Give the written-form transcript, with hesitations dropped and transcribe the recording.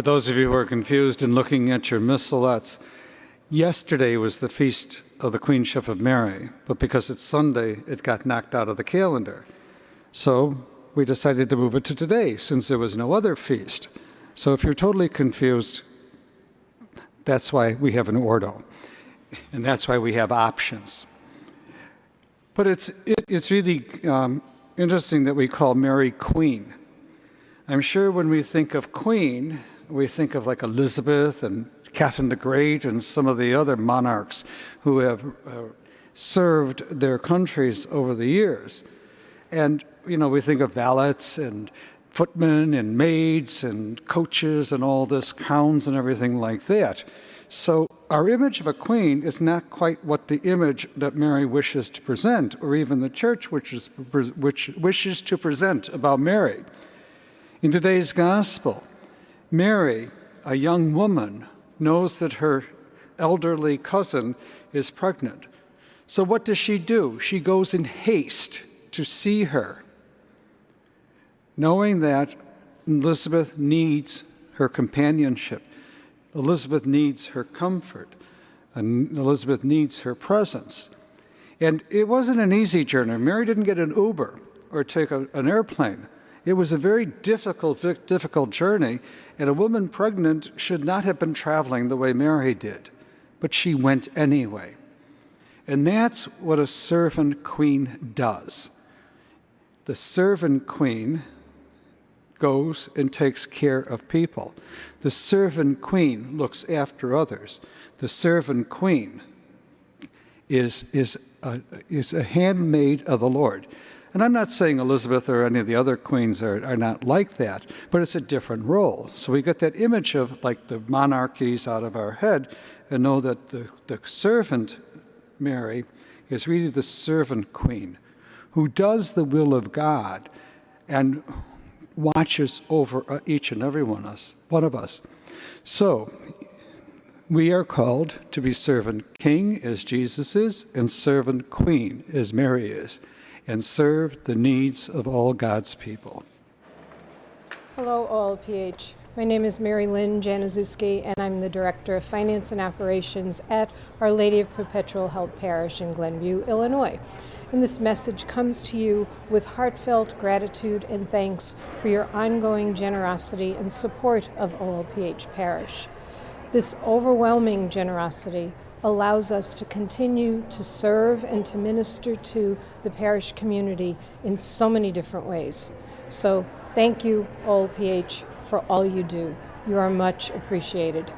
For those of you who are confused in looking at your missalettes, yesterday was the feast of the Queenship of Mary, but because it's Sunday, it got knocked out of the calendar. So we decided to move it to today, since there was no other feast. So if you're totally confused, that's why we have an ordo, and that's why we have options. But it's really interesting that we call Mary Queen. I'm sure when we think of Queen, we think of like Elizabeth and Catherine the Great and some of the other monarchs who have served their countries over the years. And, we think of valets and footmen and maids and coaches and all this, crowns and everything like that. So our image of a queen is not quite what the image that Mary wishes to present, or even the church which wishes to present about Mary. In today's gospel, Mary, a young woman, knows that her elderly cousin is pregnant. So what does she do? She goes in haste to see her, knowing that Elizabeth needs her companionship. Elizabeth needs her comfort, and Elizabeth needs her presence. And it wasn't an easy journey. Mary didn't get an Uber or take an airplane. It was a very difficult journey, and a woman pregnant should not have been traveling the way Mary did, but she went anyway. And that's what a servant queen does. The servant queen goes and takes care of people. The servant queen looks after others. The servant queen is a handmaid of the Lord. And I'm not saying Elizabeth or any of the other queens are not like that, but it's a different role. So we get that image of like the monarchies out of our head and know that the servant Mary is really the servant queen who does the will of God and watches over each and every one of us. So we are called to be servant king as Jesus is, and servant queen as Mary is, and serve the needs of all God's people. Hello, OLPH. My name is Mary Lynn Januszewski, and I'm the Director of Finance and Operations at Our Lady of Perpetual Help Parish in Glenview, Illinois. And this message comes to you with heartfelt gratitude and thanks for your ongoing generosity and support of OLPH Parish. This overwhelming generosity allows us to continue to serve and to minister to the parish community in so many different ways. So thank you, OLPH, for all you do. You are much appreciated.